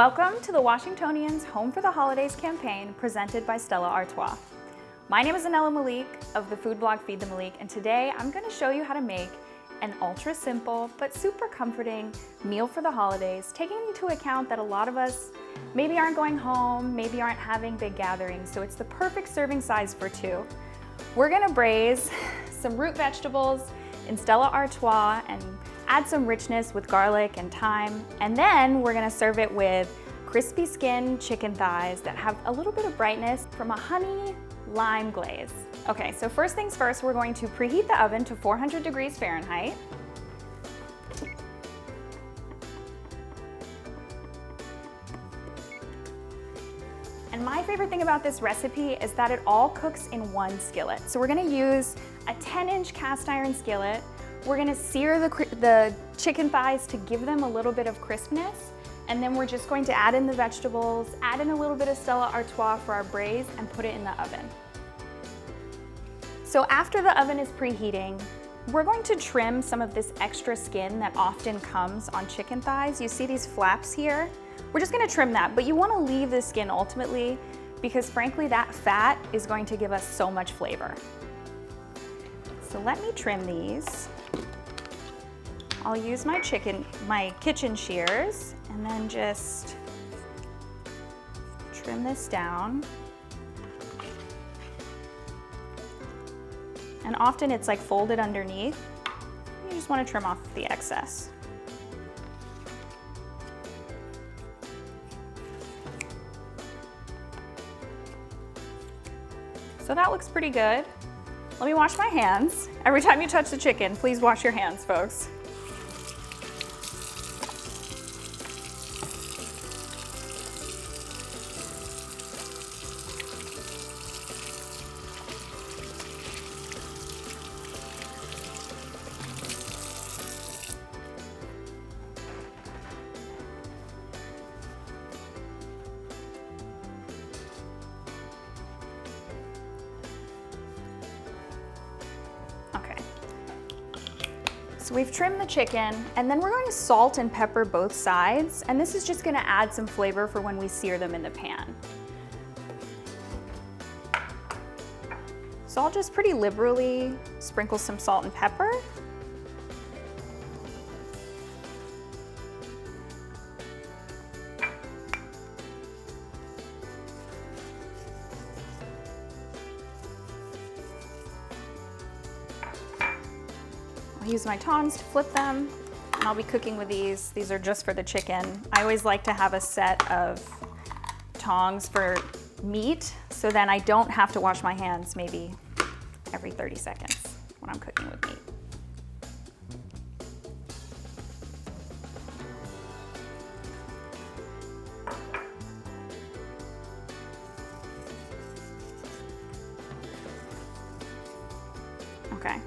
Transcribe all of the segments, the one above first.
Welcome to the Washingtonian's Home for the Holidays campaign presented by Stella Artois. My name is Anela Malik of the food blog Feed the Malik, and today I'm going to show you how to make an ultra simple but super comforting meal for the holidays, taking into account that a lot of us maybe aren't going home, maybe aren't having big gatherings, so it's the perfect serving size for two. We're going to braise some root vegetables in Stella Artois and add some richness with garlic and thyme, and then we're gonna serve it with crispy skin chicken thighs that have a little bit of brightness from a honey lime glaze. Okay, so first things first, we're going to preheat the oven to 400 degrees Fahrenheit. And my favorite thing about this recipe is that it all cooks in one skillet. So we're gonna use a 10-inch cast iron skillet. We're gonna sear the chicken thighs to give them a little bit of crispness, and then we're just going to add in the vegetables, add in a little bit of Stella Artois for our braise, and put it in the oven. So after the oven is preheating, we're going to trim some of this extra skin that often comes on chicken thighs. You see these flaps here? We're just gonna trim that, but you wanna leave the skin ultimately because frankly that fat is going to give us so much flavor. So let me trim these. I'll use my kitchen shears and then just trim this down. And often it's like folded underneath. You just want to trim off the excess. So that looks pretty good. Let me wash my hands. Every time you touch the chicken, please wash your hands, folks. So we've trimmed the chicken, and then we're going to salt and pepper both sides, and this is just going to add some flavor for when we sear them in the pan. So I'll just pretty liberally sprinkle some salt and pepper. I'll use my tongs to flip them, and I'll be cooking with these. These are just for the chicken. I always like to have a set of tongs for meat, so then I don't have to wash my hands maybe every 30 seconds when I'm cooking with meat. Okay.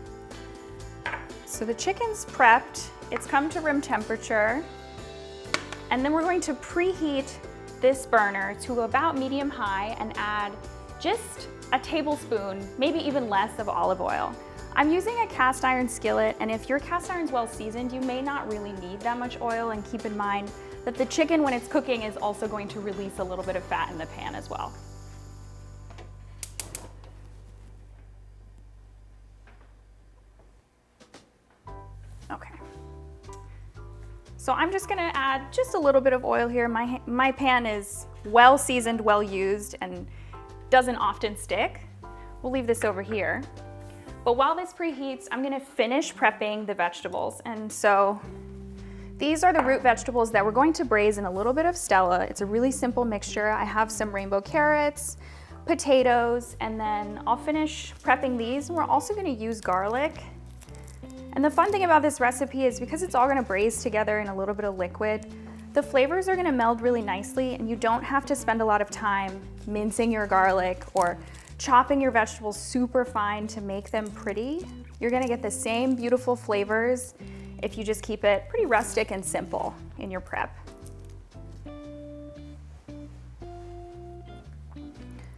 So the chicken's prepped, it's come to room temperature, and then we're going to preheat this burner to about medium high and add just a tablespoon, maybe even less, of olive oil. I'm using a cast iron skillet, and if your cast iron's well seasoned, you may not really need that much oil, and keep in mind that the chicken, when it's cooking, is also going to release a little bit of fat in the pan as well. Okay, so I'm just gonna add just a little bit of oil here. My pan is well seasoned, well used, and doesn't often stick. We'll leave this over here. But while this preheats, I'm gonna finish prepping the vegetables. And so these are the root vegetables that we're going to braise in a little bit of Stella. It's a really simple mixture. I have some rainbow carrots, potatoes, and then I'll finish prepping these. And we're also gonna use garlic. And the fun thing about this recipe is because it's all gonna braise together in a little bit of liquid, the flavors are gonna meld really nicely, and you don't have to spend a lot of time mincing your garlic or chopping your vegetables super fine to make them pretty. You're gonna get the same beautiful flavors if you just keep it pretty rustic and simple in your prep.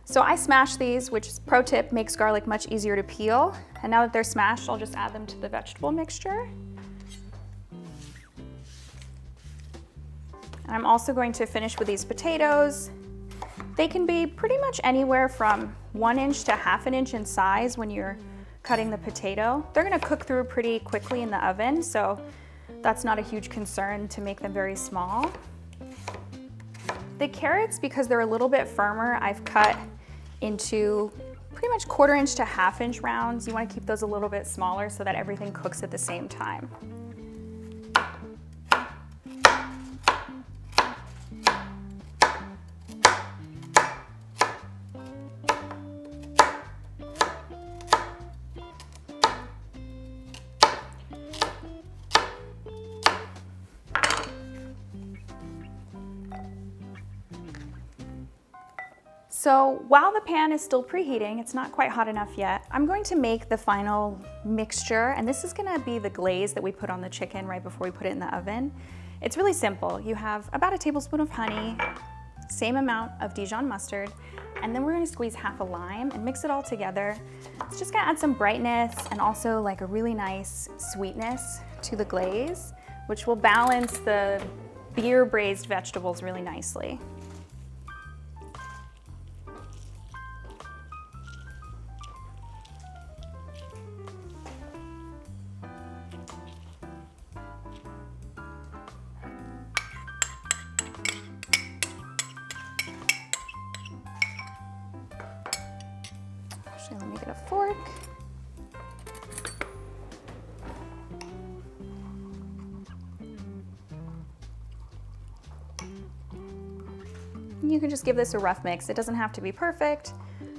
So I smash these, which is pro tip, makes garlic much easier to peel. And now that they're smashed, I'll just add them to the vegetable mixture. And I'm also going to finish with these potatoes. They can be pretty much anywhere from 1 inch to ½ inch in size when you're cutting the potato. They're gonna cook through pretty quickly in the oven, so that's not a huge concern to make them very small. The carrots, because they're a little bit firmer, I've cut into pretty much 1/4 inch to ½ inch rounds. You wanna keep those a little bit smaller so that everything cooks at the same time. So while the pan is still preheating, it's not quite hot enough yet, I'm going to make the final mixture, and this is gonna be the glaze that we put on the chicken right before we put it in the oven. It's really simple. You have about 1 tablespoon of honey, same amount of Dijon mustard, and then we're gonna squeeze ½ a lime and mix it all together. It's just gonna add some brightness and also like a really nice sweetness to the glaze, which will balance the beer braised vegetables really nicely. Actually, let me get a fork. You can just give this a rough mix. It doesn't have to be perfect.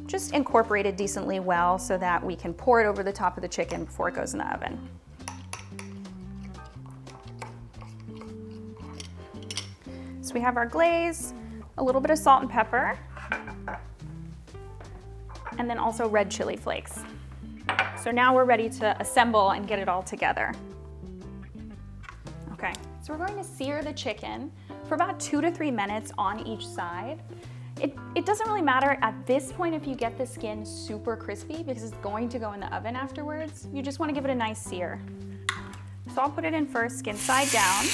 Just incorporate it decently well so that we can pour it over the top of the chicken before it goes in the oven. So we have our glaze, a little bit of salt and pepper, and then also red chili flakes. So now we're ready to assemble and get it all together. Okay, so we're going to sear the chicken for about 2 to 3 minutes on each side. It doesn't really matter at this point if you get the skin super crispy because it's going to go in the oven afterwards. You just want to give it a nice sear. So I'll put it in first, skin side down.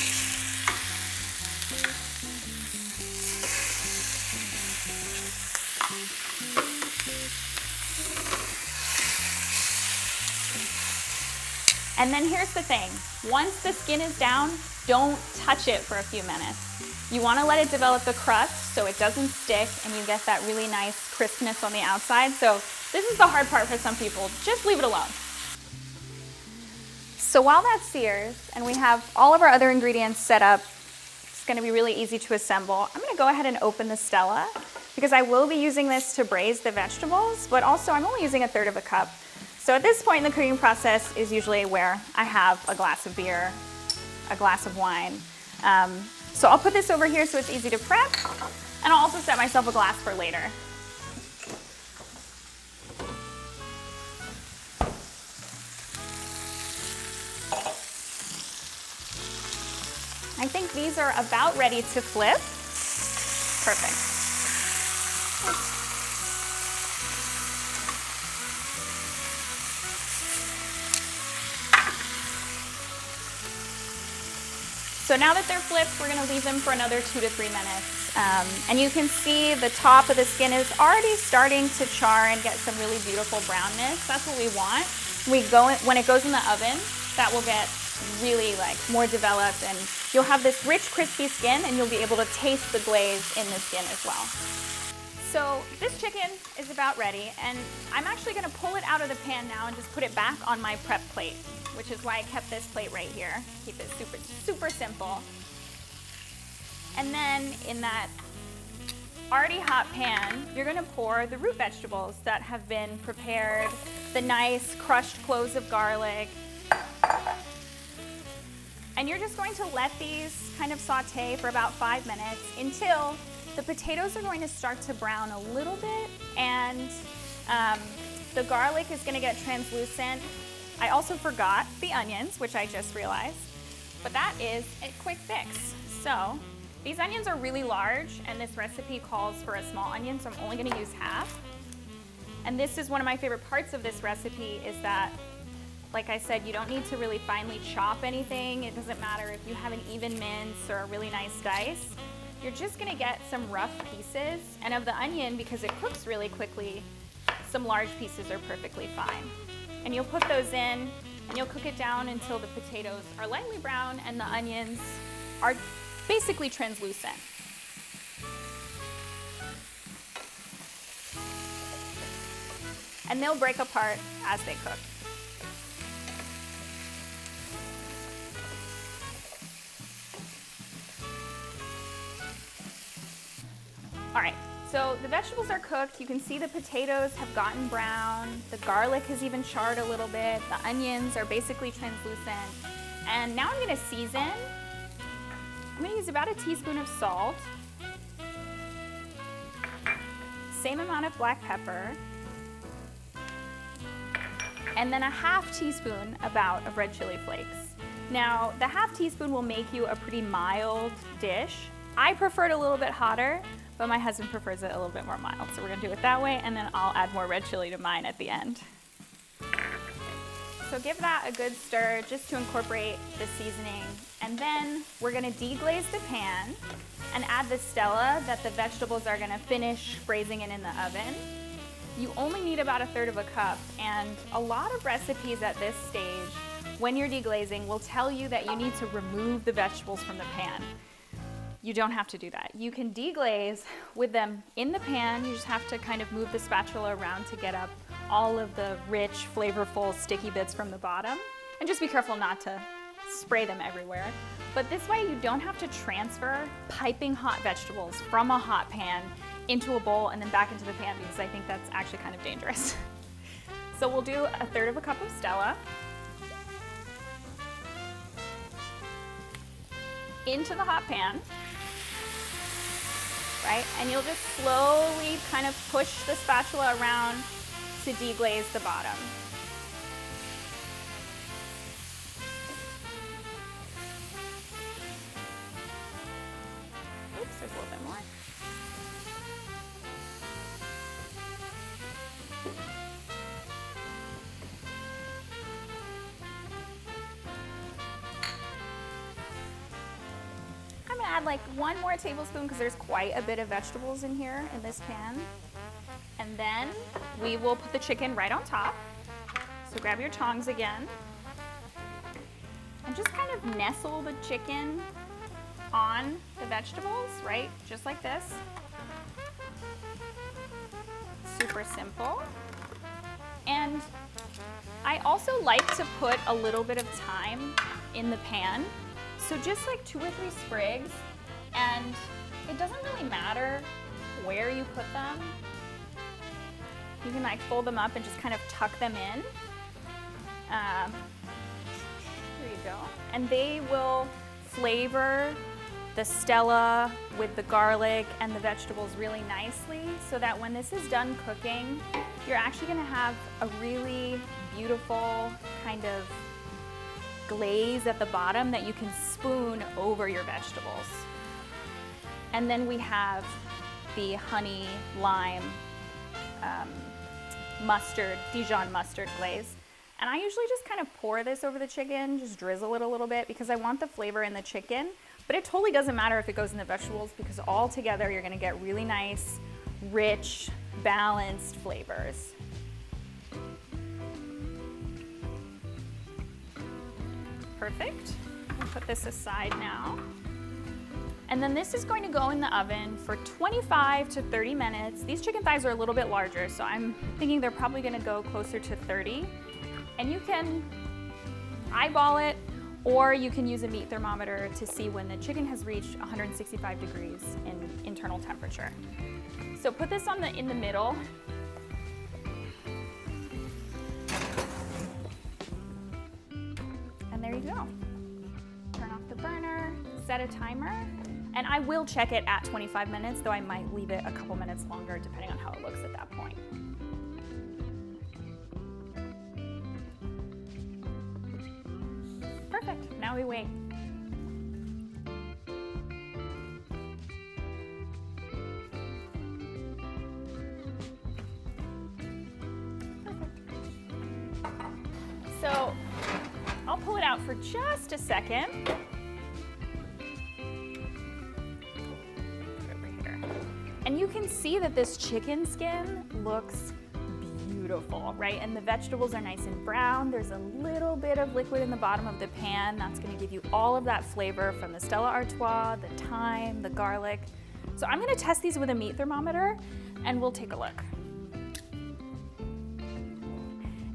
And then here's the thing, once the skin is down, don't touch it for a few minutes. You want to let it develop the crust so it doesn't stick and you get that really nice crispness on the outside. So this is the hard part for some people, just leave it alone. So while that sears and we have all of our other ingredients set up, it's going to be really easy to assemble. I'm going to go ahead and open the Stella because I will be using this to braise the vegetables, but also I'm only using 1/3 cup. So at this point in the cooking process is usually where I have a glass of beer, a glass of wine. So I'll put this over here so it's easy to prep, and I'll also set myself a glass for later. I think these are about ready to flip. Perfect. So now that they're flipped, we're gonna leave them for another 2 to 3 minutes. And you can see the top of the skin is already starting to char and get some really beautiful brownness. That's what we want. When it goes in the oven, that will get really like more developed and you'll have this rich, crispy skin and you'll be able to taste the glaze in the skin as well. So this chicken is about ready and I'm actually gonna pull it out of the pan now and just put it back on my prep plate, which is why I kept this plate right here. Keep it super, super simple. And then in that already hot pan, you're gonna pour the root vegetables that have been prepared, the nice crushed cloves of garlic. And you're just going to let these kind of saute for about 5 minutes until the potatoes are going to start to brown a little bit and the garlic is gonna get translucent. I also forgot the onions, which I just realized, but that is a quick fix. So these onions are really large and this recipe calls for a small onion, so I'm only gonna use half. And this is one of my favorite parts of this recipe is that Like I said, you don't need to really finely chop anything. It doesn't matter if you have an even mince or a really nice dice. You're just gonna get some rough pieces. And of the onion, because it cooks really quickly, some large pieces are perfectly fine. And you'll put those in and you'll cook it down until the potatoes are lightly brown and the onions are basically translucent. And they'll break apart as they cook. All right, so the vegetables are cooked. You can see the potatoes have gotten brown. The garlic has even charred a little bit. The onions are basically translucent. And now I'm gonna season. I'm gonna use about a teaspoon of salt. Same amount of black pepper. And then a half teaspoon about of red chili flakes. Now, the half teaspoon will make you a pretty mild dish. I prefer it a little bit hotter, but my husband prefers it a little bit more mild. So we're gonna do it that way, and then I'll add more red chili to mine at the end. So give that a good stir just to incorporate the seasoning. And then we're gonna deglaze the pan and add the Stella that the vegetables are gonna finish braising in the oven. You only need about 1/3 cup, and a lot of recipes at this stage, when you're deglazing, will tell you that you need to remove the vegetables from the pan. You don't have to do that. You can deglaze with them in the pan. You just have to kind of move the spatula around to get up all of the rich, flavorful, sticky bits from the bottom. And just be careful not to spray them everywhere. But this way you don't have to transfer piping hot vegetables from a hot pan into a bowl and then back into the pan, because I think that's actually kind of dangerous. So we'll do 1/3 cup of Stella into the hot pan, right? And you'll just slowly kind of push the spatula around to deglaze the bottom. Oops, there's a little bit more. I'm gonna add like 1 more tablespoon because there's quite a bit of vegetables in here in this pan. And then we will put the chicken right on top. So grab your tongs again and just kind of nestle the chicken on the vegetables, right? Just like this. Super simple. And I also like to put a little bit of thyme in the pan. So just like 2 or 3 sprigs, and it doesn't really matter where you put them. You can like fold them up and just kind of tuck them in. There you go. And they will flavor the Stella with the garlic and the vegetables really nicely, so that when this is done cooking, you're actually gonna have a really beautiful kind of glaze at the bottom that you can spoon over your vegetables. And then we have the honey, lime, mustard, Dijon mustard glaze. And I usually just kind of pour this over the chicken, just drizzle it a little bit because I want the flavor in the chicken. But it totally doesn't matter if it goes in the vegetables, because all together you're gonna get really nice, rich, balanced flavors. Perfect. I'll put this aside now. And then this is going to go in the oven for 25 to 30 minutes. These chicken thighs are a little bit larger, so I'm thinking they're probably gonna go closer to 30. And you can eyeball it, or you can use a meat thermometer to see when the chicken has reached 165 degrees in internal temperature. So put this in the middle. And there you go. Turn off the burner, set a timer, and I will check it at 25 minutes, though I might leave it a couple minutes longer depending on how it looks at that point. Perfect, now we wait. Perfect. So pull it out for just a second. And you can see that this chicken skin looks beautiful, right? And the vegetables are nice and brown. There's a little bit of liquid in the bottom of the pan. That's gonna give you all of that flavor from the Stella Artois, the thyme, the garlic. So I'm gonna test these with a meat thermometer and we'll take a look.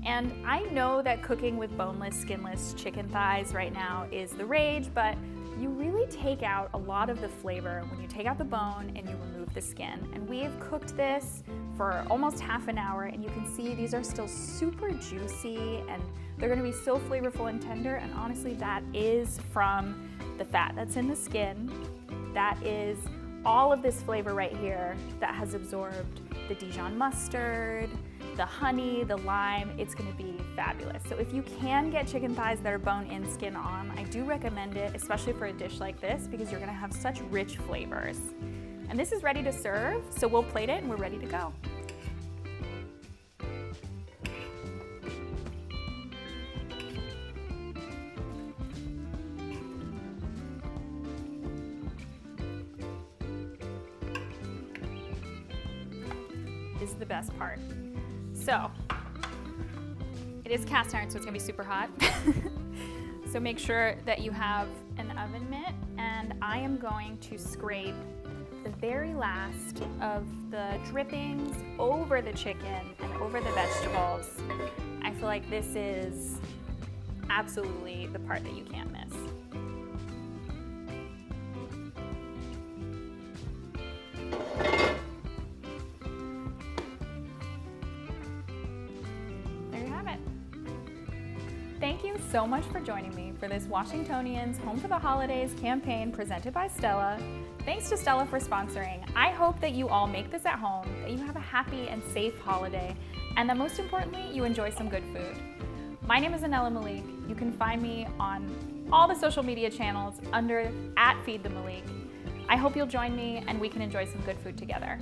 And I know that cooking with boneless, skinless chicken thighs right now is the rage, but you really take out a lot of the flavor when you take out the bone and you remove the skin. And we have cooked this for almost half an hour, and you can see these are still super juicy and they're gonna be so flavorful and tender. And honestly, that is from the fat that's in the skin. That is all of this flavor right here that has absorbed the Dijon mustard, the honey, the lime. It's gonna be fabulous. So if you can get chicken thighs that are bone-in, skin on, I do recommend it, especially for a dish like this, because you're gonna have such rich flavors. And this is ready to serve, so we'll plate it and we're ready to go. This is the best part. So, it is cast iron, so it's gonna be super hot. So make sure that you have an oven mitt, and I am going to scrape the very last of the drippings over the chicken and over the vegetables. I feel like this is absolutely the part that you can't miss. Thank you so much for joining me for this Washingtonian's Home for the Holidays campaign presented by Stella. Thanks to Stella for sponsoring. I hope that you all make this at home, that you have a happy and safe holiday, and that most importantly, you enjoy some good food. My name is Anela Malik. You can find me on all the social media channels under @FeedTheMalik. I hope you'll join me and we can enjoy some good food together.